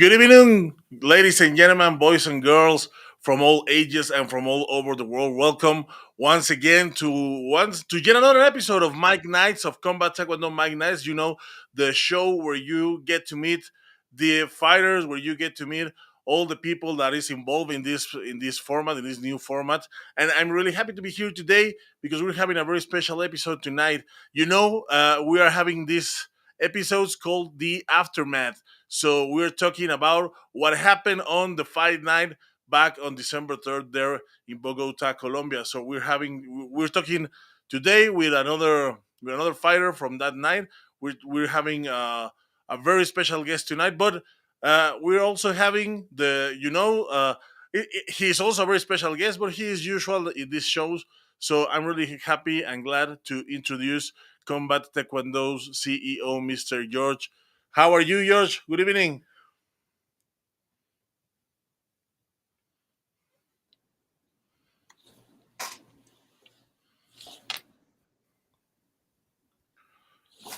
Good evening, ladies and gentlemen, boys and girls from all ages and from all over the world. Welcome once again to yet another episode of Mike Nights of Combat Taekwondo Mike Nights. You know, the show where you get to meet the fighters, where you get to meet all the people that is involved in this format, in this new format. And I'm really happy to be here today because we're having a very special episode tonight. We are having this episodes called the aftermath. So we're talking about what happened on the fight night back on December 3rd there in Bogota, Colombia. So we're talking today with another fighter from that night. We're having a very special guest tonight, but we're also having he's also a very special guest, but he is usual in these shows. So I'm really happy and glad to introduce Combat Taekwondo's CEO, Mr. George. How are you, George? Good evening.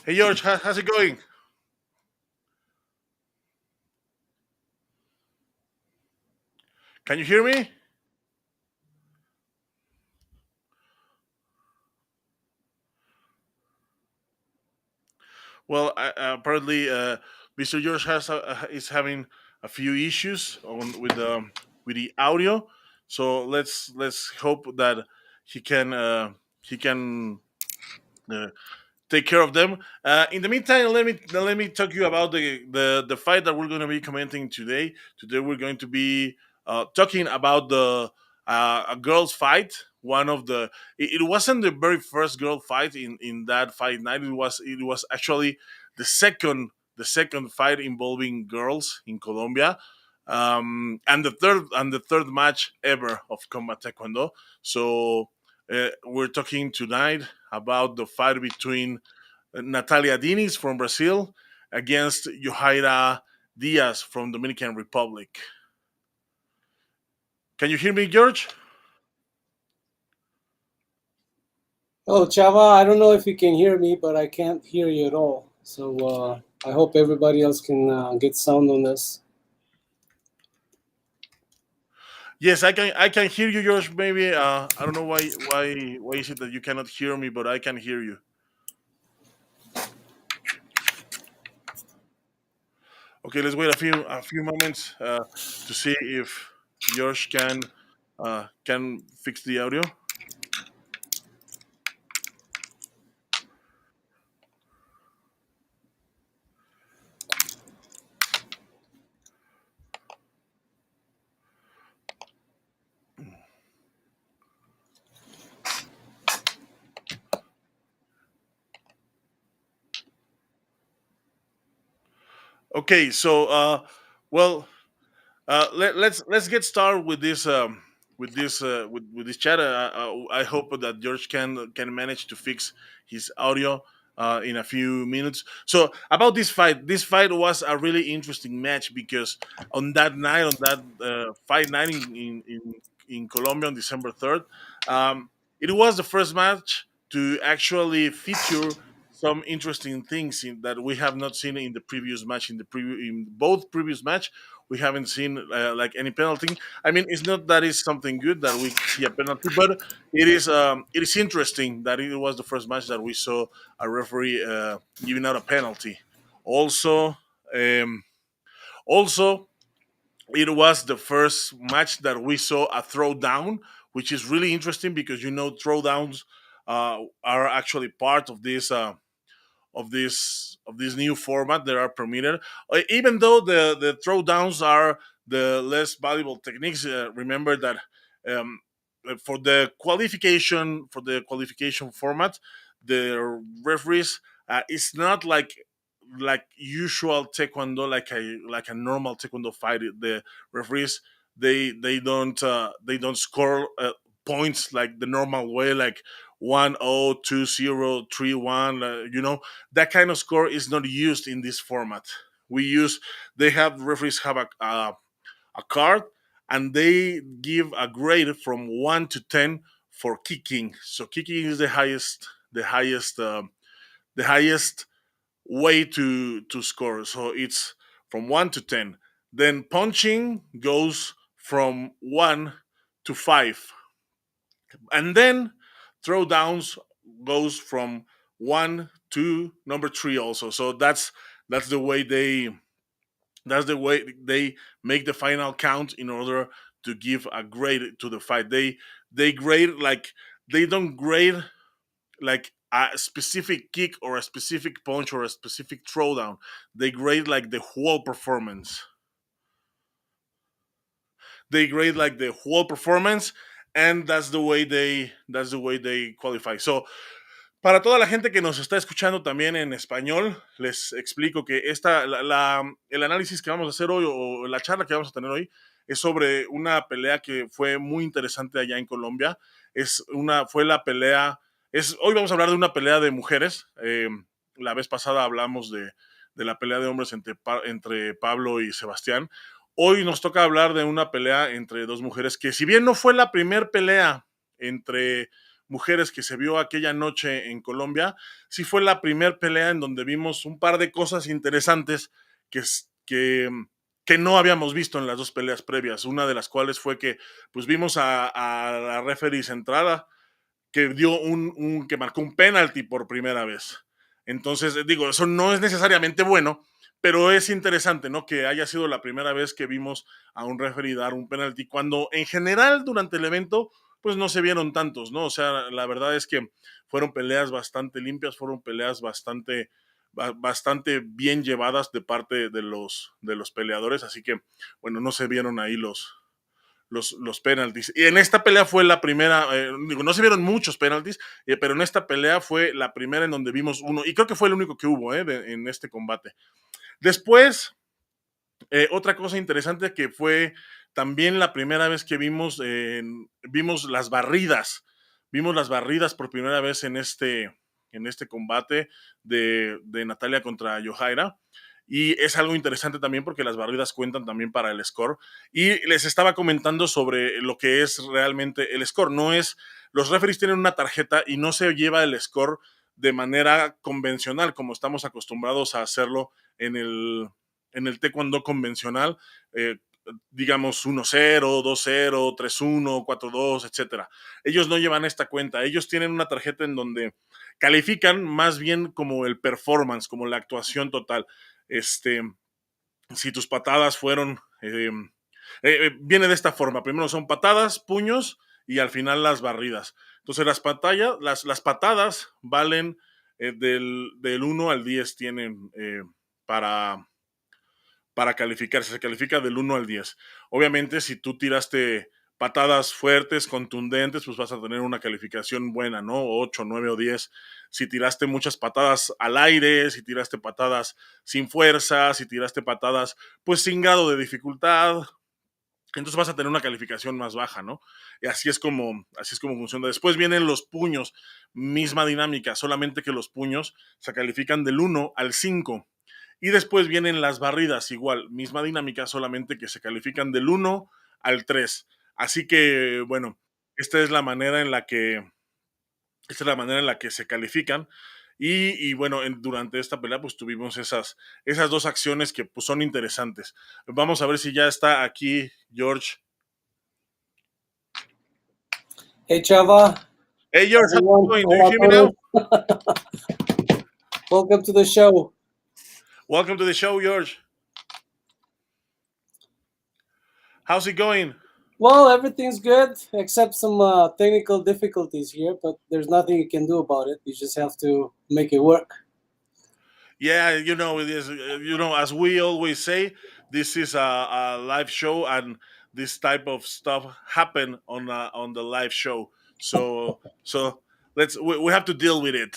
Hey, George, how's it going? Can you hear me? Well, apparently, Mr. George is having a few issues with the audio. So let's hope that he can uh, he can uh, take care of them. In the meantime, let me talk you about the fight that we're going to be commenting today. Today we're going to be talking about the a girls' fight. One of the it wasn't the very first girl fight in that fight night. It was actually the second fight involving girls in Colombia. And the third match ever of Combat Taekwondo. So we're talking tonight about the fight between Nathalia Dinis from Brazil against Yojaira Diaz from Dominican Republic. Can you hear me, George? Oh, Chava, I don't know if you can hear me, but I can't hear you at all. So I hope everybody else can get sound on this. Yes, I can hear you, George. Maybe I don't know why is it that you cannot hear me, but I can hear you. Okay, let's wait a few moments to see if George can fix the audio. Okay, so well, let's get started with this chat. I hope that George can manage to fix his audio in a few minutes. So about this fight was a really interesting match because on that fight night in Colombia on December 3rd, it was the first match to actually feature some interesting things that we have not seen in the previous match. In both previous match, we haven't seen like any penalty. I mean, it's not that it's something good that we see a penalty, but it is interesting that it was the first match that we saw a referee giving out a penalty. Also, um, also it was the first match that we saw a throwdown, which is really interesting because throwdowns are actually part of this new format that are permitted. Even though the throwdowns are the less valuable techniques, remember that um, for the qualification format, the referees it's not like usual taekwondo, like a normal taekwondo fight. The referees they don't score points like the normal way, like 1-0, 2-0, 3-1. That kind of score is not used in this format. We use they have referees have a card, and they give a grade from 1 to 10 for kicking. So kicking is the highest way to score. So it's from 1 to 10. Then punching goes from 1 to 5, and then throwdowns goes from 1 to number 3 also. So that's the way they make the final count in order to give a grade to the fight. They grade like they don't grade like a specific kick or a specific punch or a specific throwdown. They grade like the whole performance. They grade like the whole performance, and that's the way they qualify. So para toda la gente que nos está escuchando también en español, les explico que el análisis que vamos a hacer hoy, o la charla que vamos a tener hoy, es sobre una pelea que fue muy interesante allá en Colombia. Fue la pelea, hoy vamos a hablar de una pelea de mujeres. La vez pasada hablamos de la pelea de hombres entre Pablo y Sebastián. Hoy nos toca hablar de una pelea entre dos mujeres que, si bien no fue la primer pelea entre mujeres que se vio aquella noche en Colombia, sí fue la primer pelea en donde vimos un par de cosas interesantes que, que, que no habíamos visto en las dos peleas previas. Una de las cuales fue que pues vimos a la referee centrada que que marcó un penalti por primera vez. Entonces, digo, eso no es necesariamente bueno, pero es interesante, ¿no? Que haya sido la primera vez que vimos a un referee dar un penalti, cuando en general durante el evento, pues no se vieron tantos, ¿no? O sea, la verdad es que fueron peleas bastante limpias, fueron peleas bastante bien llevadas de parte de los peleadores, así que, bueno, no se vieron ahí los penaltis. Y en esta pelea fue la primera, digo, no se vieron muchos penaltis, pero en esta pelea fue la primera en donde vimos uno, y creo que fue el único que hubo en este combate. Después, otra cosa interesante que fue también la primera vez que vimos las barridas. Vimos las barridas por primera vez en este combate de Natalia contra Yojaira. Y es algo interesante también porque las barridas cuentan también para el score. Y les estaba comentando sobre lo que es realmente el score. No es, los referees tienen una tarjeta y no se lleva el score de manera convencional, como estamos acostumbrados a hacerlo en el taekwondo convencional, eh, digamos 1-0, 2-0, 3-1, 4-2, etcétera. Ellos no llevan esta cuenta, ellos tienen una tarjeta en donde califican más bien como el performance, como la actuación total. Este, si tus patadas fueron, viene de esta forma, primero son patadas, puños y al final las barridas. Entonces las patadas valen del 1 al 10 tienen para, para calificarse. Se califica del 1 al 10. Obviamente, si tú tiraste patadas fuertes, contundentes, pues vas a tener una calificación buena, ¿no? 8, 9 o 10. Si tiraste muchas patadas al aire, si tiraste patadas sin fuerza, si tiraste patadas pues sin grado de dificultad, entonces vas a tener una calificación más baja, ¿no? Y así es como funciona. Después vienen los puños, misma dinámica, solamente que los puños se califican del 1 al 5. Y después vienen las barridas, igual, misma dinámica, solamente que se califican del 1 al 3. Así que, bueno, esta es la manera en la que, esta es la manera en la que se califican. Y bueno, durante esta pelea pues tuvimos esas dos acciones que pues son interesantes. Vamos a ver si ya está aquí George. Hey, Chava, Hey George, how's it everyone. going? Do you Hola a hear me now? todos. Welcome to the show. Welcome to the show, George. How's it going? Well, everything's good except some technical difficulties here, but there's nothing you can do about it. You just have to make it work. Yeah, it is. As we always say, this is a live show, and this type of stuff happen on the live show. So we have to deal with it.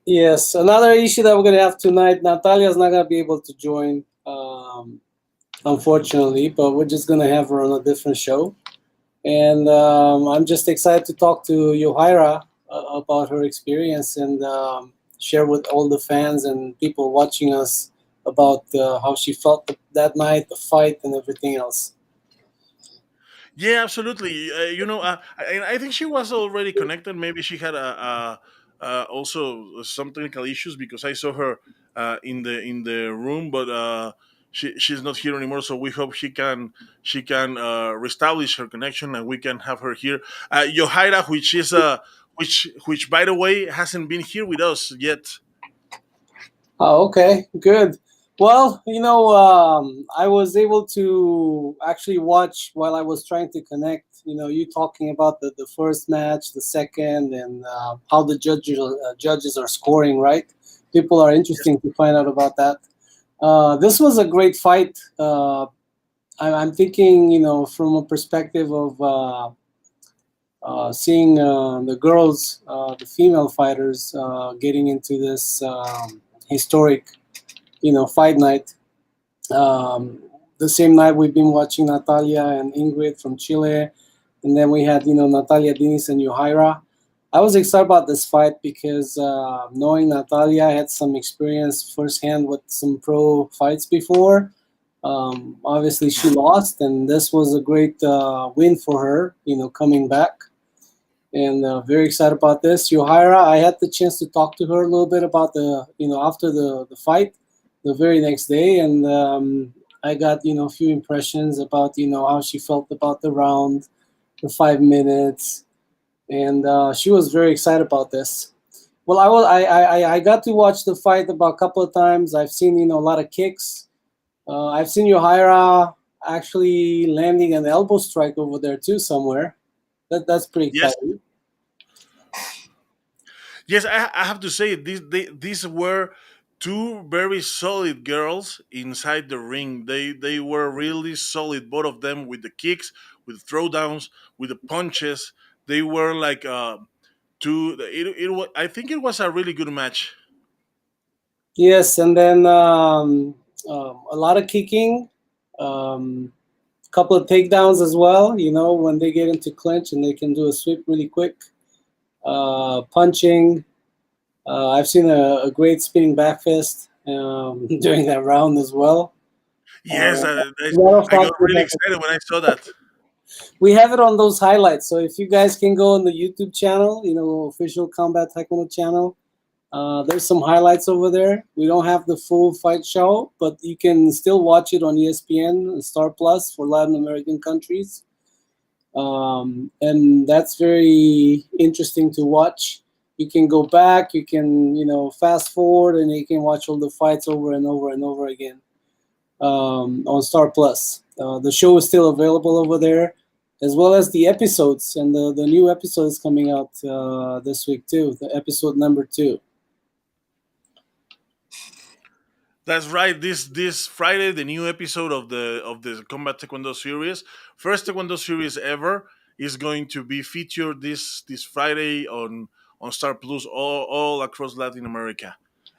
Yes, another issue that we're going to have tonight. Natalia's not going to be able to join, unfortunately, but we're just going to have her on a different show. And I'm just excited to talk to Yohaira about her experience and share with all the fans and people watching us about how she felt that night, the fight, and everything else. Yeah, absolutely. I think she was already connected. Maybe she had also some technical issues because I saw her in the room, but she's not here anymore. So we hope she can reestablish her connection and we can have her here. Yohaira, which by the way hasn't been here with us yet. Oh, okay, good. Well, I was able to actually watch while I was trying to connect. You talking about the first match, the second, and how the judges are scoring. Right, people are interesting to find out about that. This was a great fight. I'm thinking, from a perspective of seeing the girls, the female fighters, getting into this historic, fight night. Um, the same night we've been watching Natalia and Ingrid from Chile, and then we had Nathalia Dinis and Yojaira. I was excited about this fight because knowing Natalia, I had some experience firsthand with some pro fights before. Obviously, she lost, and this was a great win for her. Coming back, and very excited about this. Yojaira, I had the chance to talk to her a little bit about after the fight, the very next day, and I got a few impressions about how she felt about the round, the 5 minutes, and she was very excited about this. Well, I got to watch the fight about a couple of times. I've seen a lot of kicks. I've seen Yojaira actually landing an elbow strike over there too somewhere. That's pretty Yes, exciting. yes, I have to say these were two very solid girls inside the ring. They were really solid, both of them, with the kicks, with throwdowns, with the punches. They were like two. I think it was a really good match. Yes, and then a lot of kicking, um, couple of takedowns as well. When they get into clinch and they can do a sweep really quick. Punching. I've seen a great spinning back fist during that round as well. Yes, As a matter of I fact, got really excited when I saw that. we have it on those highlights. So if you guys can go on the YouTube channel, official Combat Taekwondo channel, there's some highlights over there. We don't have the full fight show, but you can still watch it on ESPN, Star Plus for Latin American countries. And that's very interesting to watch. You can go back, you can, fast forward, and you can watch all the fights over and over and over again on Star Plus. The show is still available over there, as well as the episodes, and the new episode is coming out this week too, the episode number 2. That's right. This Friday, the new episode of the Combat Taekwondo series, first Taekwondo series ever, is going to be featured this Friday on Star Plus all across Latin America,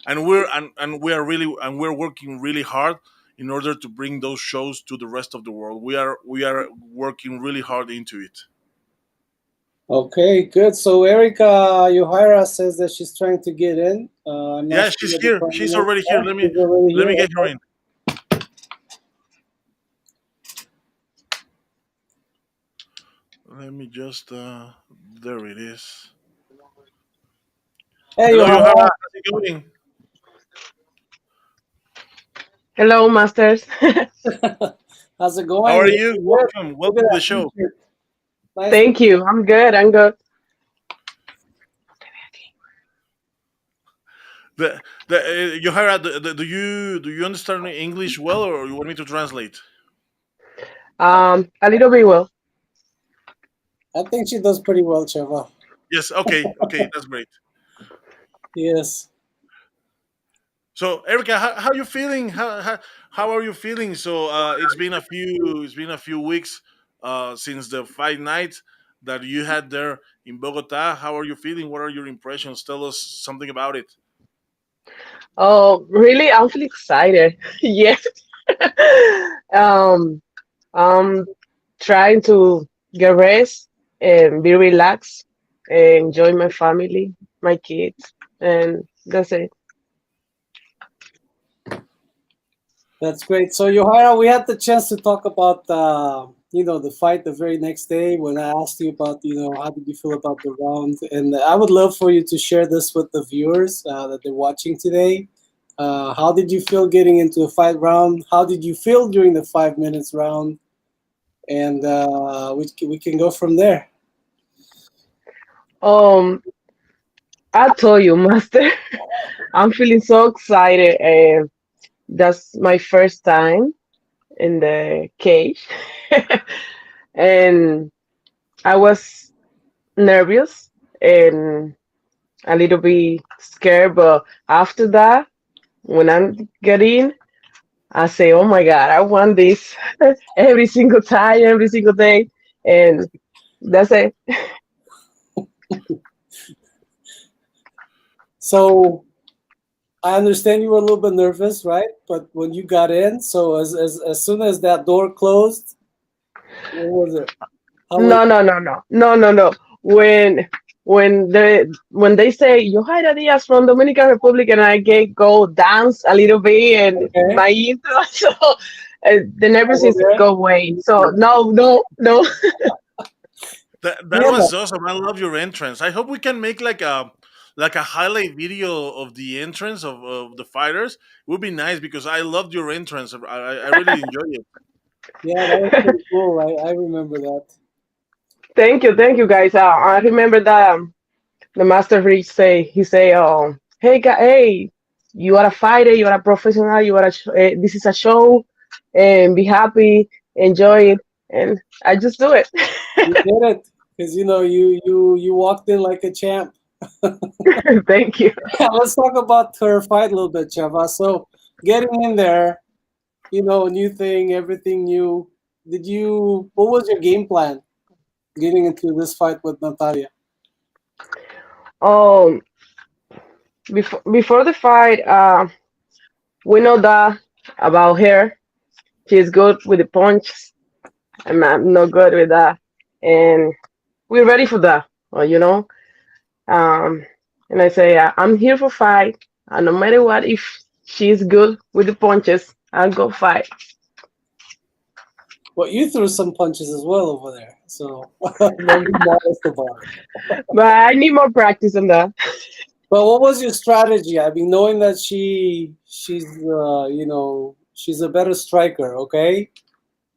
and we're working really hard in order to bring those shows to the rest of the world. We are working really hard into it. Okay, good. So Erica Yohaira says that she's trying to get in. I'm not Yeah, sure she's what the here. problem She's is. already here. Oh, she's already Let here. me get her Okay. in. Let me just there it is. Hey, Hello, Johanna. Yohaira. How's it going? Hello, masters. How's it How are going? you? Good. Welcome. Look Welcome at to the that show. t-shirt. Nice. Thank you. I'm good. I'm good. Yohara, do you understand English well, or you want me to translate? A little bit well. I think she does pretty well, Chava. Yes. Okay. Okay. That's great. Yes. So, Erica, how you feeling? How are you feeling? So, it's been a few weeks since the fight night that you had there in Bogota. How are you feeling? What are your impressions? Tell us something about it. Oh, really? I'm really excited. Yes. um, I'm trying to get rest and be relaxed and enjoy my family, my kids, and that's it. That's great. So, Yohaira, we had the chance to talk about, the fight the very next day when I asked you about, how did you feel about the round? And I would love for you to share this with the viewers that they're watching today. How did you feel getting into a fight round? How did you feel during the 5 minutes round? And we can go from there. Um, I told you, Master, I'm feeling so excited. That's my first time in the cage, and I was nervous and a little bit scared. But after that, when I get in, I say, "Oh my God, I want this every single time, every single day," and that's it. So I understand you were a little bit nervous, right? But when you got in, so as soon as that door closed, what was it? How was No, no, no, no, no, no, no. When they say Yojaira Diaz from Dominican Republic, and I get go dance a little bit and okay? my intro, so the Over nervousness there? go away. So no, no, no. That Yeah. was awesome. I love your entrance. I hope we can make like a highlight video of the entrance of the fighters. It would be nice because I loved your entrance. I really enjoyed it. Yeah, that was pretty cool. I remember that. Thank you, guys. I remember that the master Rich he say, "Oh, hey, hey, you are a fighter, you are a professional, you are this is a show, and be happy, enjoy it," and I just do it. You did it because you walked in like a champ. Thank you. Let's talk about her fight a little bit, Chava. So getting in there, new thing, everything new. Did you? What was your game plan getting into this fight with Natalia? Um, before the fight, we know that about her. She's good with the punches. I'm not good with that, and we're ready for that. You know. Um, and I say, I'm here for fight, and no matter what, if she's good with the punches, I'll go fight. Well, you threw some punches as well over there, so don't be modest about it. But I need more practice on that. But what was your strategy? I mean, knowing that she's a better striker. Okay,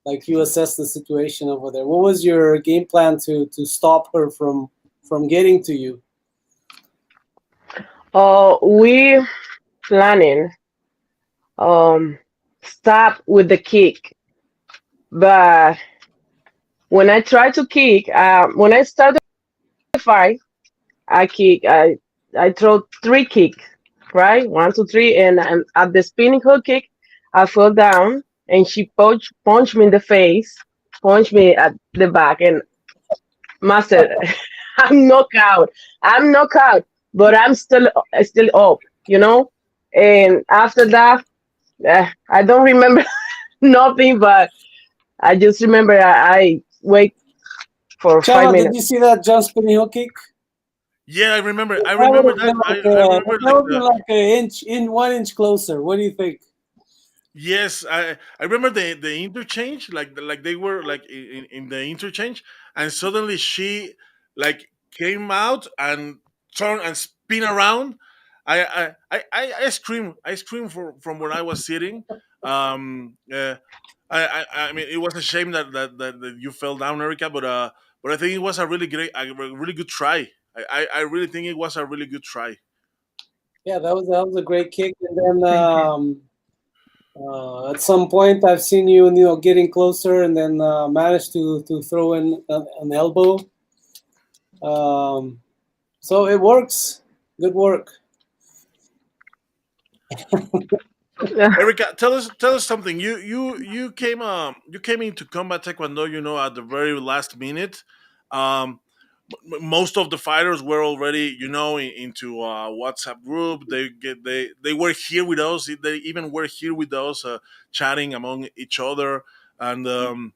like you assess the situation over there. What was your game plan to stop her from getting to you? We planning um stop with the kick, but when I try to kick, when I start the fight, I kick. I throw three kicks, right? One, two, three, and at the spinning hook kick, I fell down, and she punched me in the face, punched me at the back, and master, I'm knocked out. I'm knocked out, but I'm still up, you know. And after that, I don't remember nothing, but I just remember I wait for five Chava, did you minutes. see that jump spinning heel kick? Yeah, I remember. I That would remember have that. been I remember that like would be like an inch in 1 inch closer. What do you think? yes, I remember the interchange, like they were like in the interchange, and suddenly she like came out and turned and spin around. I screamed from where I was sitting. Um, uh, I mean, it was a shame that you fell down, Erica, but I think it was a really good try. I really think it was a really good try. Yeah, that was a great kick. And then Thank you. at some point, I've seen you, getting closer, and then managed to throw in an elbow. Um, so it works. Good work. Erica, tell us something. You came into combat taekwondo, at the very last minute. Um, Most of the fighters were already, into WhatsApp group. They were here with us. They even were here with us, chatting among each other. And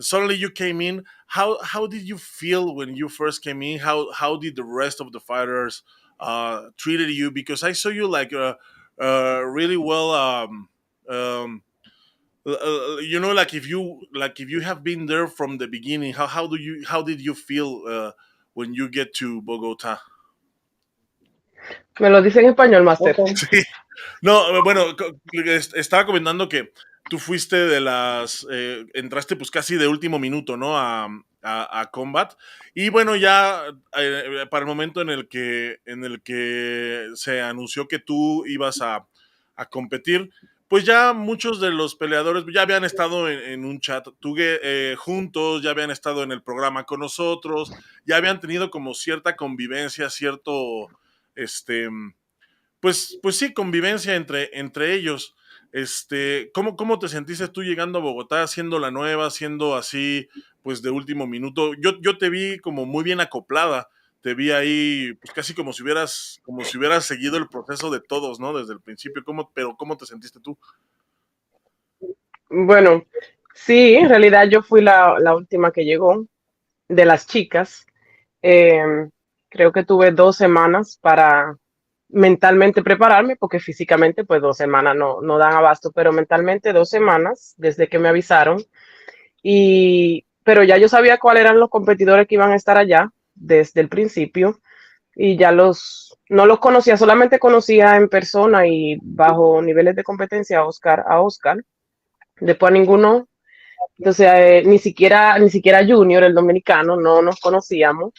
suddenly you came in. How did you feel when you first came in? How did the rest of the fighters treated you? Because I saw you like really well. Um, like if you have been there from the beginning, how did you feel when you get to Bogota? Me lo dice en español, Master. Okay. Sí. No, bueno, estaba comentando que tú fuiste de entraste pues casi de último minuto, ¿no? A Kombat. Y bueno, ya para el momento en el que se anunció que tú ibas a competir, pues ya muchos de los peleadores ya habían estado en un chat juntos, ya habían estado en el programa con nosotros, ya habían tenido como cierta convivencia, este, pues sí, convivencia entre ellos. ¿Cómo te sentiste tú llegando a Bogotá, siendo la nueva, siendo así, pues de último minuto? Yo te vi como muy bien acoplada, te vi ahí, pues casi como si hubieras seguido el proceso de todos, ¿no? Desde el principio, pero ¿cómo te sentiste tú? Bueno, sí, en realidad yo fui la última que llegó de las chicas. Eh, Creo que tuve 2 semanas para mentalmente prepararme, porque físicamente pues 2 semanas no dan abasto, pero mentalmente 2 semanas desde que me avisaron. Pero ya yo sabía cuáles eran los competidores que iban a estar allá desde el principio y ya no los conocía, solamente conocía en persona y bajo niveles de competencia a Oscar, después a ninguno. Entonces, ni siquiera Junior, el dominicano, no nos conocíamos,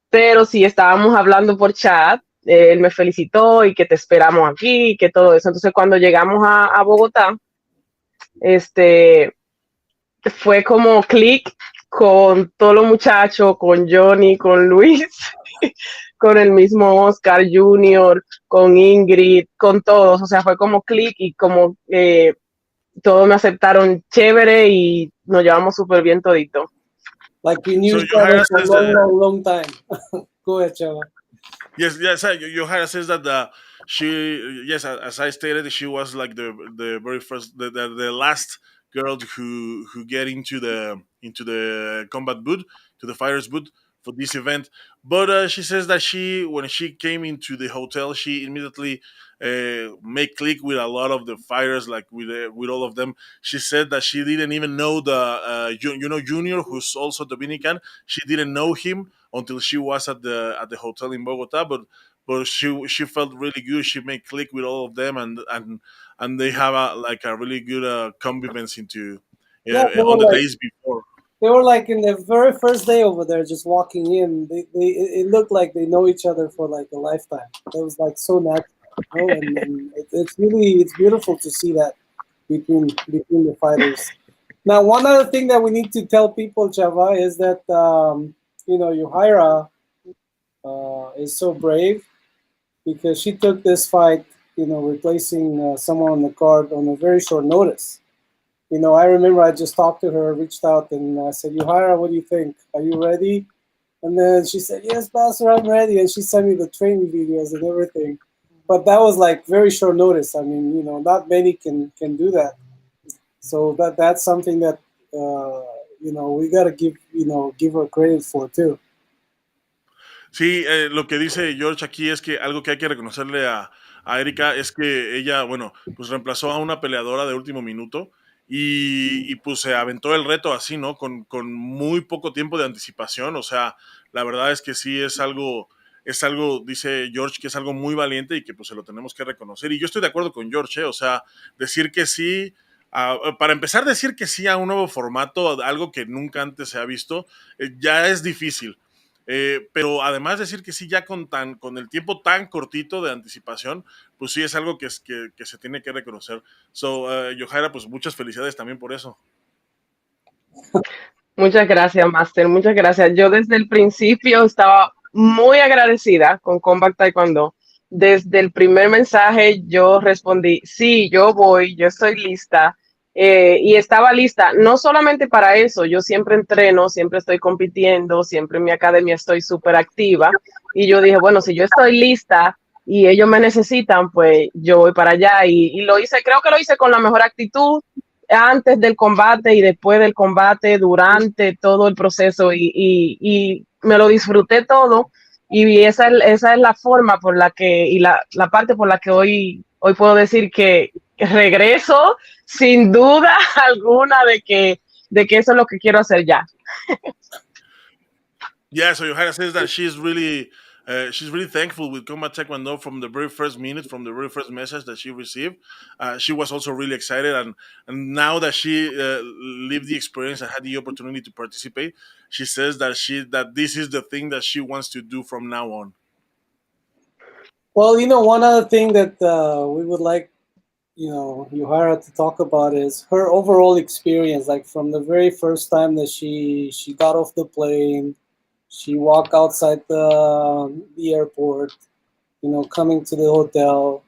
pero sí estábamos hablando por chat. Él me felicitó y que te esperamos aquí y que todo eso. Entonces, cuando llegamos a Bogotá, este, fue como clic con todos los muchachos, con Johnny, con Luis, con el mismo Oscar Junior, con Ingrid, con todos. O sea, fue como clic y como todos me aceptaron chévere y nos llevamos súper bien todito. Like we knew So each other Yohaira for a says long, that long, long time. Go ahead, Chava. yes, Yohaira says that she yes, as I stated, she was like the very first, the last girl who get into the combat booth, to the fighters booth for this event. But she says that when she came into the hotel, she immediately make click with a lot of the fighters, like with all of them. She said that she didn't even know Junior, who's also Dominican. She didn't know him until she was at the hotel in Bogota, but she felt really good. She made click with all of them, and they have like a really good convivence into Yeah, on the days before. they were like in the very first day over there, just walking in. It looked like they know each other for like a lifetime. It was like so natural, you know? And it's beautiful to see that between the fighters. Now, one other thing that we need to tell people, Chava, is that Yohaira is so brave because she took this fight, replacing someone on the card on a very short notice. I remember I just talked to her, reached out, and I said, Yohaira, what do you think? Are you ready? And then she said, yes, Pastor, I'm ready. And she sent me the training videos and everything. But that was like very short notice. I mean, not many can do that. So that's something that we got to give her credit for too. Sí, lo que dice George aquí es que algo que hay que reconocerle a Erika es que ella, bueno, pues reemplazó a una peleadora de último minuto y pues se aventó el reto así, ¿no? Con muy poco tiempo de anticipación. O sea, la verdad es que sí es algo, dice George, que es algo muy valiente y que pues se lo tenemos que reconocer. Y yo estoy de acuerdo con George, ¿eh? O sea, decir que sí, para empezar, decir que sí a un nuevo formato, algo que nunca antes se ha visto, ya es difícil. Pero además decir que sí, ya con el tiempo tan cortito de anticipación, pues sí es algo que se tiene que reconocer. So, Yohaira, pues muchas felicidades también por eso. Muchas gracias, Master. Muchas gracias. Yo desde el principio estaba muy agradecida con Kombat Taekwondo. Desde el primer mensaje yo respondí, sí, yo voy, yo estoy lista. Y estaba lista, no solamente para eso, yo siempre entreno, siempre estoy compitiendo, siempre en mi academia estoy súper activa. Y yo dije, bueno, si yo estoy lista y ellos me necesitan, pues yo voy para allá. Y lo hice, creo que lo hice con la mejor actitud antes del combate y después del combate, durante todo el proceso y me lo disfruté todo y esa es la forma por la que y la parte por la que hoy puedo decir que regreso sin duda alguna de que eso es lo que quiero hacer ya. Yeah, so Yohaira says that she's really She's really thankful with Combat Taekwondo from the very first minute, from the very first message that she received. She was also really excited, and now that she lived the experience and had the opportunity to participate, she says that this is the thing that she wants to do from now on. Well, one other thing that we would like, Yohaira to talk about is her overall experience, like from the very first time that she got off the plane, she walked outside the airport, coming to the hotel,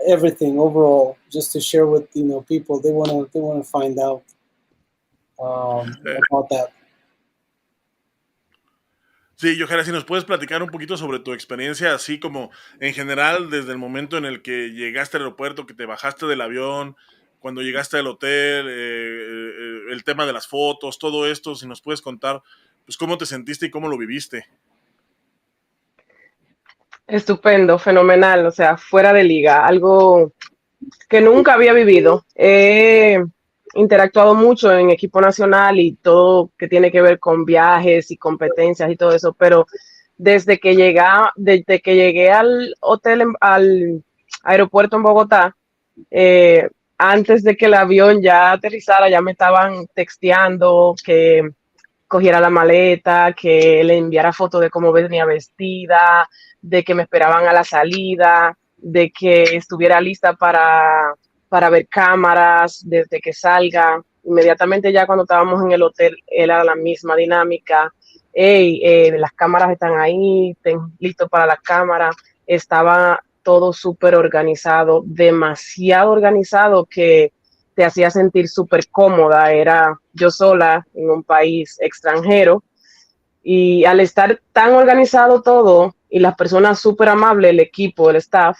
everything overall, just to share with people. They wanna find out about that. Sí, Johanna, si nos puedes platicar un poquito sobre tu experiencia, así como en general, desde el momento en el que llegaste al aeropuerto, que te bajaste del avión, cuando llegaste al hotel, el tema de las fotos, todo esto, si nos puedes contar, pues cómo te sentiste y cómo lo viviste. Estupendo, fenomenal, o sea, fuera de liga, algo que nunca había vivido. He interactuado mucho en equipo nacional y todo que tiene que ver con viajes y competencias y todo eso, pero desde que llegué al hotel, al aeropuerto en Bogotá, antes de que el avión ya aterrizara, ya me estaban texteando que cogiera la maleta, que le enviara fotos de cómo venía vestida, de que me esperaban a la salida, de que estuviera lista para ver cámaras desde que salga. Inmediatamente ya cuando estábamos en el hotel era la misma dinámica. Hey, las cámaras están ahí, estén listos para las cámaras. Estaba todo súper organizado, demasiado organizado que te hacía sentir súper cómoda. Era yo sola en un país extranjero y al estar tan organizado todo y las personas súper amables, el equipo, el staff,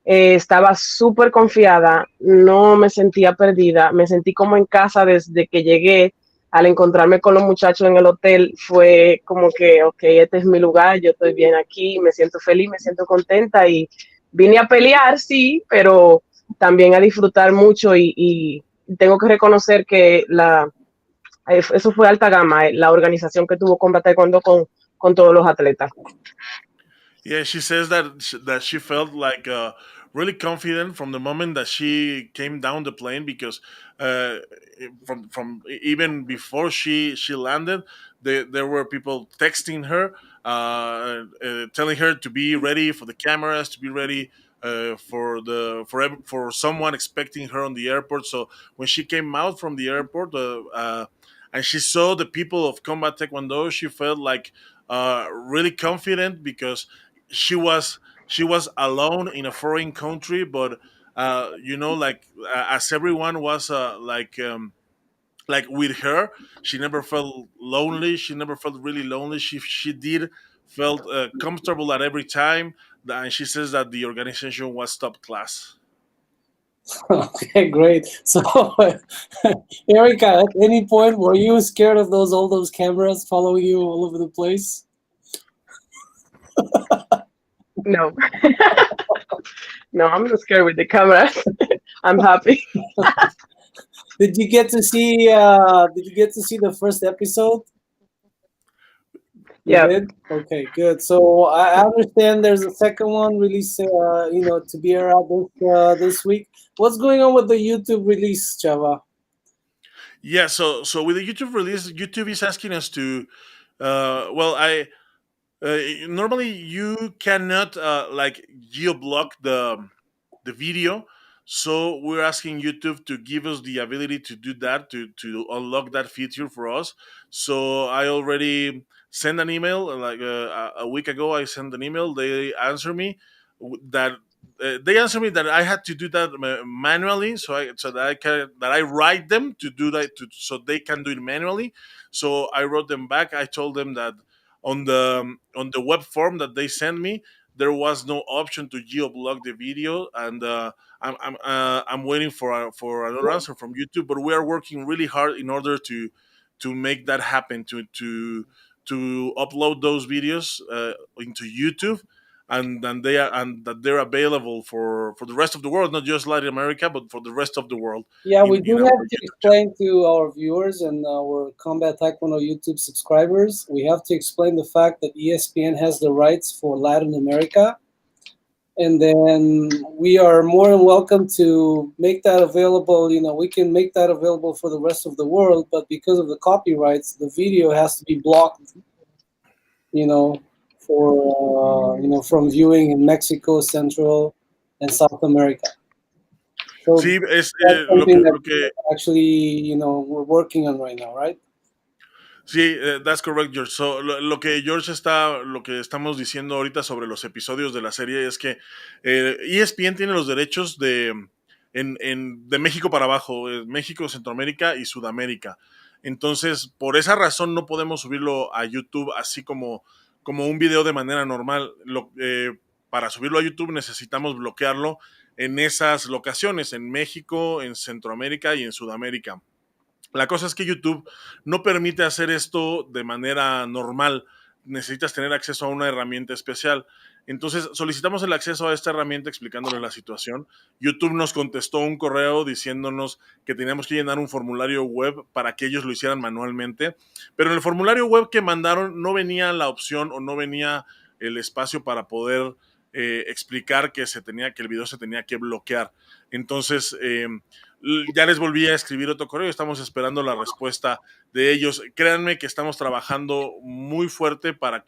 estaba súper confiada, no me sentía perdida, me sentí como en casa desde que llegué. Al encontrarme con los muchachos en el hotel fue como que, ok, este es mi lugar, yo estoy bien aquí, me siento feliz, me siento contenta y vine a pelear, sí, pero también a disfrutar mucho y tengo que reconocer que eso fue alta gama, la organización que tuvo Kombat Taekwondo con todos los atletas. Yeah, she says that she felt like really confident from the moment that she came down the plane because uh, from even before she landed, there were people texting her, telling her to be ready for the cameras, to be ready for someone expecting her on the airport. So when she came out from the airport, and she saw the people of Combat Taekwondo, she felt like really confident because she was alone in a foreign country, but like as everyone was like with her, she never felt lonely. She never felt really lonely. She did felt comfortable at every time, and she says that the organization was top class. Okay, great. So, Erica, at any point were you scared of all those cameras following you all over the place? No, no, I'm not scared with the cameras. I'm happy. Did you get to see? Did you get to see the first episode? You Yeah. did. Okay, good. So I understand there's a second one release. To be out this week. What's going on with the YouTube release, Chava? Yeah, so with the YouTube release, YouTube is asking us to well, I normally you cannot like geo block the video, so we're asking YouTube to give us the ability to do that, to unlock that feature for us. So I already sent an email like a week ago. I sent an email. They answer me that they answer me that I had to do that manually, so that I write them to do that so they can do it manually. So I wrote them back. I told them that on the web form that they sent me, there was no option to geo block the video, and I'm waiting for another answer from YouTube. But we are working really hard in order to make that happen, to upload those videos into YouTube. and that they're available for the rest of the world, not just Latin America, but for the rest of the world Yeah, we in do our have to YouTube channel. explain to our viewers and our Combat Taekwondo YouTube subscribers, we have to explain the fact that ESPN has the rights for Latin America, and then we are more than welcome to make that available. We can make that available for the rest of the world, but because of the copyrights, the video has to be blocked, you know, for from viewing in Mexico, Central, and South America. So Sí, es that's lo something que that lo que actually, we're working on right now, right? Sí, that's correct, George. So, lo que estamos diciendo ahorita sobre los episodios de la serie es que ESPN tiene los derechos de México para abajo, México, Centroamérica y Sudamérica. Entonces, por esa razón no podemos subirlo a YouTube así como un video de manera normal. Para subirlo a YouTube necesitamos bloquearlo en esas locaciones, en México, en Centroamérica y en Sudamérica. La cosa es que YouTube no permite hacer esto de manera normal. Necesitas tener acceso a una herramienta especial. Entonces solicitamos el acceso a esta herramienta explicándole la situación. YouTube nos contestó un correo diciéndonos que teníamos que llenar un formulario web para que ellos lo hicieran manualmente. Pero en el formulario web que mandaron no venía la opción o no venía el espacio para poder explicar que el video se tenía que bloquear. Entonces, ya les volví a escribir otro correo, estamos esperando la respuesta de ellos. Créanme que estamos trabajando muy fuerte para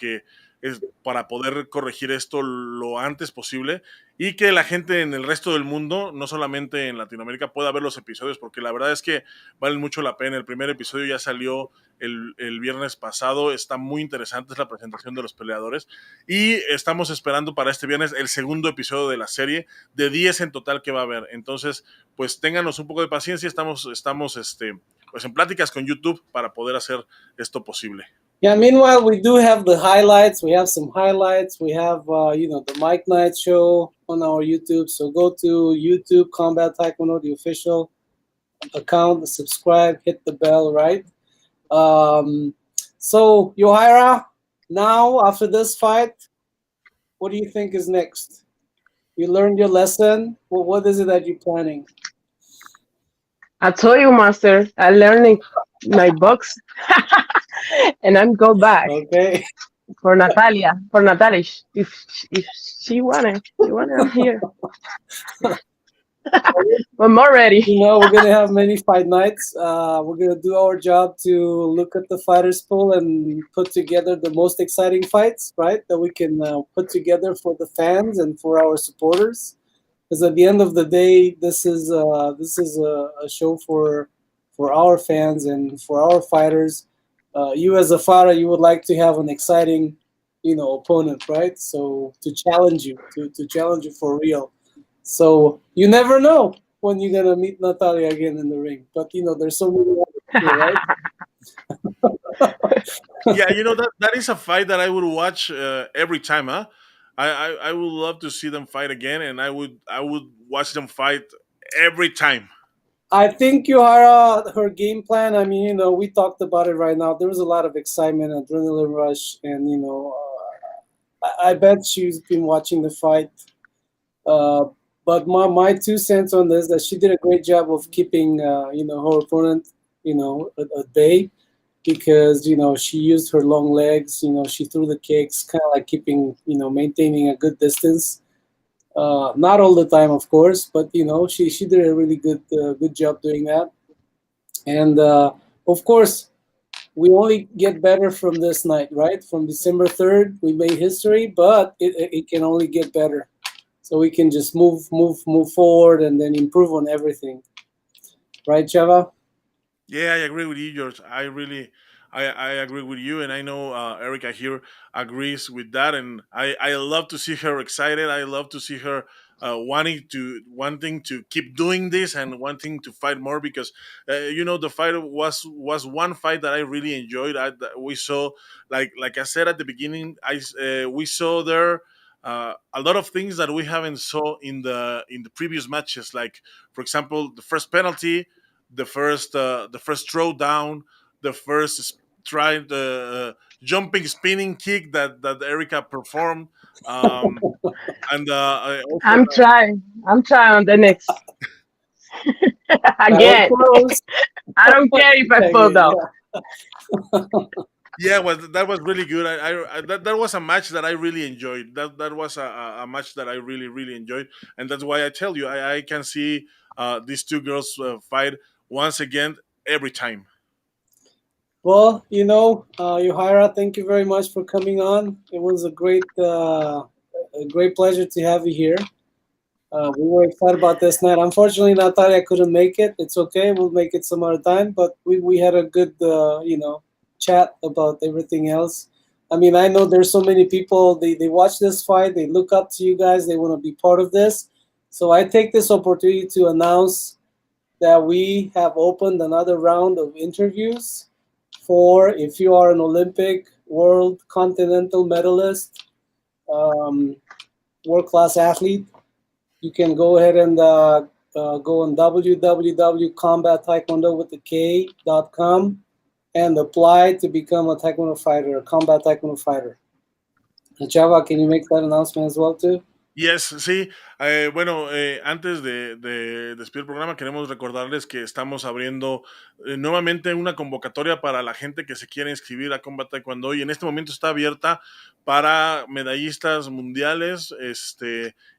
poder corregir esto lo antes posible y que la gente en el resto del mundo, no solamente en Latinoamérica, pueda ver los episodios, porque la verdad es que valen mucho la pena. El primer episodio ya salió el viernes pasado, está muy interesante, es la presentación de los peleadores y estamos esperando para este viernes el segundo episodio de la serie, de 10 en total que va a haber. Entonces, pues ténganos un poco de paciencia, estamos pues en pláticas con YouTube para poder hacer esto posible. Yeah. Meanwhile, we do have the highlights. We have some highlights. We have the Mike Knight show on our YouTube. So go to YouTube Combat Taekwondo, the official account. Subscribe, hit the bell, right? Um, so Yohaira, now after this fight, what do you think is next? You learned your lesson. Well, what is it that you're planning? I told you, Master, I learned in my books, and I'm go back Okay. for Natalia, if she wanted, I'm here. I'm already. We're gonna have many fight nights. We're gonna do our job to look at the fighters pool and put together the most exciting fights, right? That we can put together for the fans and for our supporters. Because at the end of the day, this is a show for our fans and for our fighters. You as a fighter, you would like to have an exciting, opponent, right? So to challenge you for real. So you never know when you're gonna meet Natalia again in the ring. But there's so many others too, right? Yeah, that is a fight that I would watch every time, huh? I would love to see them fight again, and I would watch them fight every time. I think Yohara, her game plan. I mean, we talked about it right now. There was a lot of excitement, adrenaline rush, and I bet she's been watching the fight. Uh, but my 2 cents on this, that she did a great job of keeping her opponent at bay, because she used her long legs. She threw the kicks, kind of like keeping maintaining a good distance. Not all the time, of course, but she did a really good job doing that. And of course, we only get better from this night, right? From December 3rd, we made history, but it can only get better. So we can just move forward and then improve on everything, right, Chava? Yeah, I agree with you, George. I agree with you, and I know Erica here agrees with that. And I love to see her excited. I love to see her wanting to keep doing this and wanting to fight more, because the fight was one fight that I really enjoyed. That we saw, like I said at the beginning, we saw there. A lot of things that we haven't saw in the previous matches, like for example the first penalty, the first throwdown, the first tried the jumping spinning kick that Erica performed. Um, and also I'm trying. I'm trying on the next. That was Again, close. I don't care if I fall Okay, down. yeah, that was really good. That was a match that I really enjoyed. That was a match that I really really enjoyed, and that's why I tell you I can see these two girls fight once again every time. well, Yohaira, thank you very much for coming on. It was a great pleasure to have you here. We were excited about this night. Unfortunately, Natalia couldn't make it. It's okay. We'll make it some other time. But we had a good, chat about everything else. I mean, I know there's so many people, they watch this fight, they look up to you guys, they want to be part of this. So I take this opportunity to announce that we have opened another round of interviews for if you are an Olympic, world, continental medalist, um, world class athlete, you can go ahead and go on www.combattaekwondo.com and apply to become a Taekwondo fighter, a combat Taekwondo fighter. Chava, can you make that announcement as well too? Yes, sí. Bueno, antes de despedir el programa, queremos recordarles que estamos abriendo nuevamente una convocatoria para la gente que se quiere inscribir a Kombat Taekwondo y en este momento está abierta para medallistas mundiales,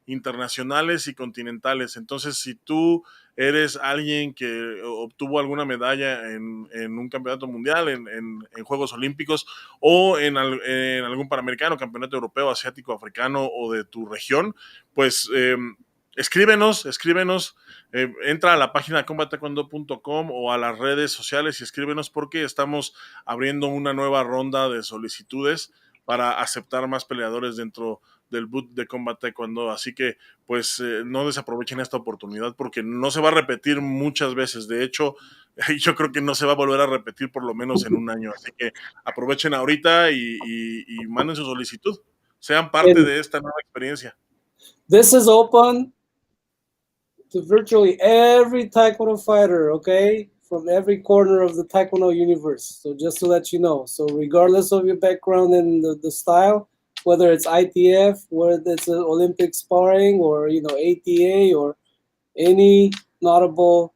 internacionales y continentales. Entonces, si tú eres alguien que obtuvo alguna medalla en un campeonato mundial, en Juegos Olímpicos o en algún Panamericano, campeonato europeo, asiático, africano o de tu región, pues escríbenos, entra a la página combattaekwondo.com o a las redes sociales y escríbenos porque estamos abriendo una nueva ronda de solicitudes para aceptar más peleadores dentro del boot de Combat Taekwondo, así que pues no desaprovechen esta oportunidad porque no se va a repetir muchas veces, de hecho yo creo que no se va a volver a repetir por lo menos en un año, así que aprovechen ahorita y manden su solicitud, sean parte And de esta nueva experiencia. this is open to virtually every Taekwondo fighter, okay? From every corner of the Taekwondo universe. So just to let you know. So regardless of your background and the style, whether it's ITF, whether it's Olympic sparring or ATA or any notable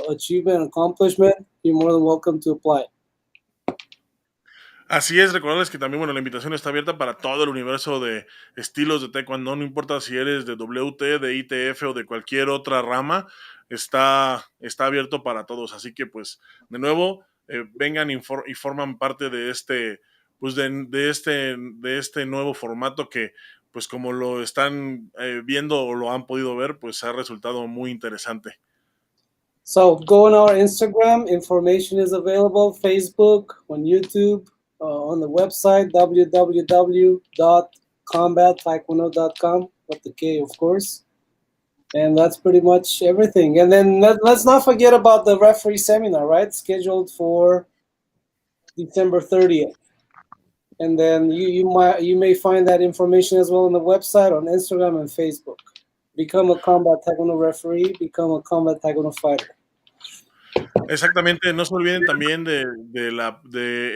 achievement, accomplishment, you're more than welcome to apply. Así es, recordarles que también, bueno, la invitación está abierta para todo el universo de estilos de Taekwondo, no importa si eres de WT, de ITF o de cualquier otra rama, está abierto para todos, así que pues, de nuevo, vengan y forman parte de pues de este nuevo formato que, pues como lo están viendo o lo han podido ver, pues ha resultado muy interesante. So go on our Instagram. Information is available. Facebook, on YouTube, on the website www.combattaekwondo.com with the K, of course. And that's pretty much everything. And then let's not forget about the referee seminar, right? Scheduled for December 30th. And then you may find that information as well on the website, on Instagram and Facebook. Become a combat taekwondo referee. Become a combat taekwondo fighter. Exactamente, no se olviden también de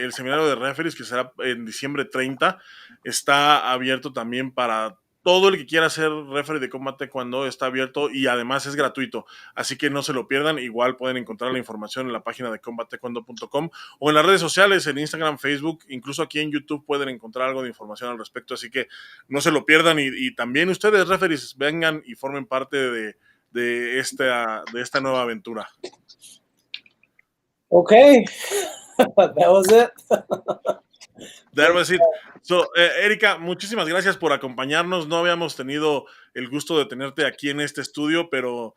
el seminario de referees que será en diciembre 30. Está abierto también para todo el que quiera ser referee de combate cuando está abierto y además es gratuito. Así que no se lo pierdan. Igual pueden encontrar la información en la página de combattaekwondo.com o en las redes sociales, en Instagram, Facebook, incluso aquí en YouTube pueden encontrar algo de información al respecto. Así que no se lo pierdan y también ustedes, referees, vengan y formen parte de esta nueva aventura. Okay, that was it. That was it. So, Erika, muchísimas gracias por acompañarnos. No habíamos tenido el gusto de tenerte aquí en este estudio, pero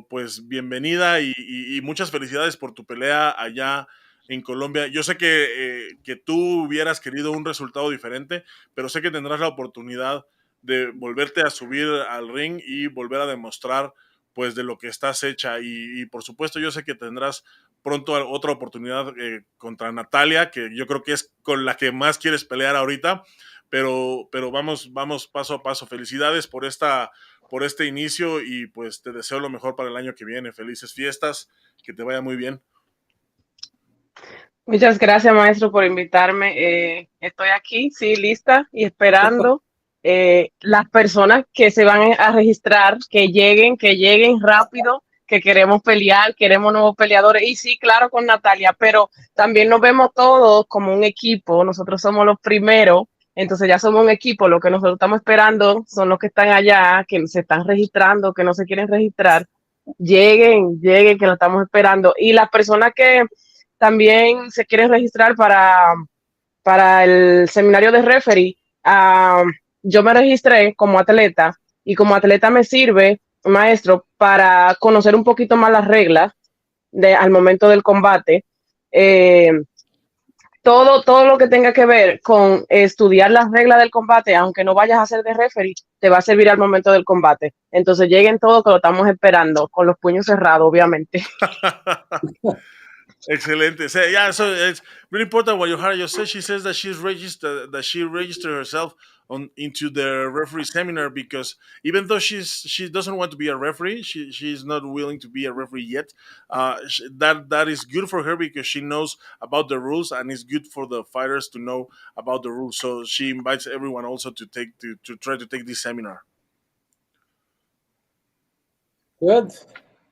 pues bienvenida y muchas felicidades por tu pelea allá en Colombia. Yo sé que tú hubieras querido un resultado diferente, pero sé que tendrás la oportunidad de volverte a subir al ring y volver a demostrar pues de lo que estás hecha y por supuesto yo sé que tendrás pronto otra oportunidad contra Nathalia, que yo creo que es con la que más quieres pelear ahorita, pero vamos paso a paso. Felicidades por este inicio y pues te deseo lo mejor para el año que viene. Felices fiestas, que te vaya muy bien. Muchas gracias, maestro, por invitarme. Estoy aquí, sí, lista y esperando las personas que se van a registrar, que lleguen rápido, que queremos pelear, queremos nuevos peleadores. Y sí, claro, con Natalia, pero también nos vemos todos como un equipo. Nosotros somos los primeros, entonces ya somos un equipo. Lo que nosotros estamos esperando son los que están allá, que se están registrando, que no se quieren registrar. Lleguen, lleguen, que lo estamos esperando. Y las personas que también se quieren registrar para el seminario de referee. Yo me registré como atleta y como atleta me sirve, maestro, para conocer un poquito más las reglas al momento del combate. Eh, todo lo que tenga que ver con estudiar las reglas del combate, aunque no vayas a ser de referee, te va a servir al momento del combate. Entonces lleguen todos que lo estamos esperando, con los puños cerrados, obviamente. Excelente. So, yeah, so it's really important what Yohara just said. She says that she registered herself on into the referee seminar because even though she doesn't want to be a referee, she's not willing to be a referee yet. That is good for her because she knows about the rules and it's good for the fighters to know about the rules. So she invites everyone also to try to take this seminar. Good,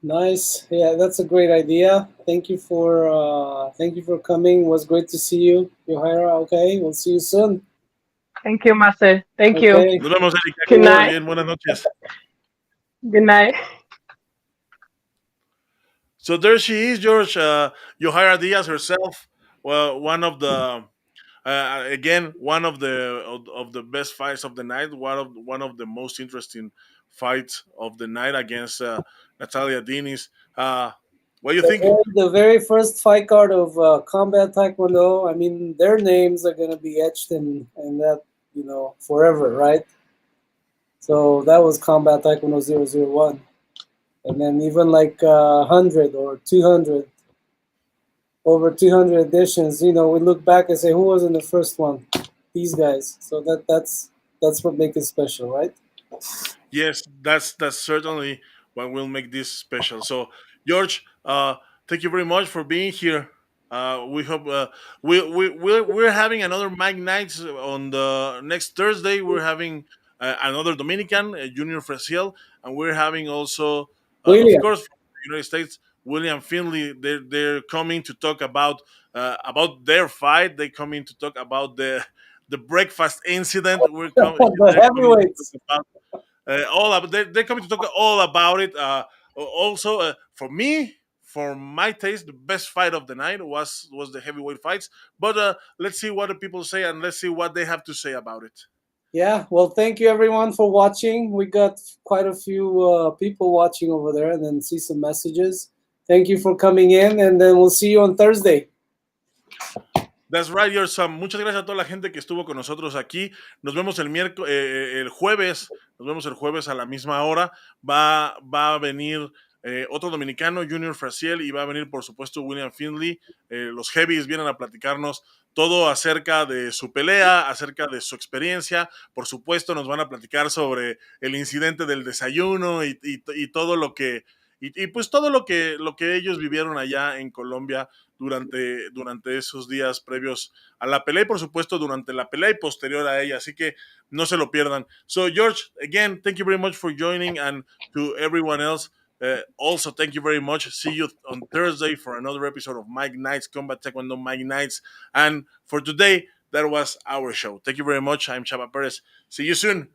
nice. Yeah, that's a great idea. Thank you for coming. It was great to see you, Yohaira. Okay, we'll see you soon. Thank you, master. Thank you. Okay, Nos vemos, Erika. Que Good estés muy night. bien. Buenas noches. Good night. So there she is, George. Yohaira Diaz herself. Well, one of the again one of the best fights of the night. One of the most interesting fights of the night against Nathalia Dinis. What do you think? the very first fight card of Combat Taekwondo. I mean, their names are gonna be etched in that forever, right? So that was Combat Taekwondo 001. And then even like 100 or 200, over 200 editions, we look back and say, who was in the first one? These guys. So that's what makes it special, right? Yes, that's certainly what will make this special. So, George, thank you very much for being here. We hope we're having another Mag Nights on the next Thursday. We're having another Dominican, Junior Fresiel, and we're having also, of William. course, from the United States, William Finley. They're coming to talk about their fight. They coming to talk about the breakfast incident. The They're coming to heavyweights. talk about they're coming to talk all about it. Also, for me, for my taste, the best fight of the night was the heavyweight fights. But let's see what the people say and let's see what they have to say about it. Yeah, well, thank you everyone for watching. We got quite a few people watching over there, and then see some messages. Thank you for coming in, and then we'll see you on Thursday. That's right, your son. Muchas gracias a toda la gente que estuvo con nosotros aquí. Nos vemos el miércoles, el jueves. Nos vemos el jueves a la misma hora. Va a venir otro dominicano, Junior Frasiel, y va a venir, por supuesto, William Finley. Los Heavies vienen a platicarnos todo acerca de su pelea, acerca de su experiencia. Por supuesto, nos van a platicar sobre el incidente del desayuno y todo lo que pues todo lo que ellos vivieron allá en Colombia durante esos días previos a la pelea y por supuesto durante la pelea y posterior a ella, así que no se lo pierdan. So George, again, thank you very much for joining, and to everyone else, also thank you very much. See you on Thursday for another episode of Mike Knights Combat Taekwondo Mike Knights, and for today that was our show. Thank you very much. I'm Chava Perez. See you soon.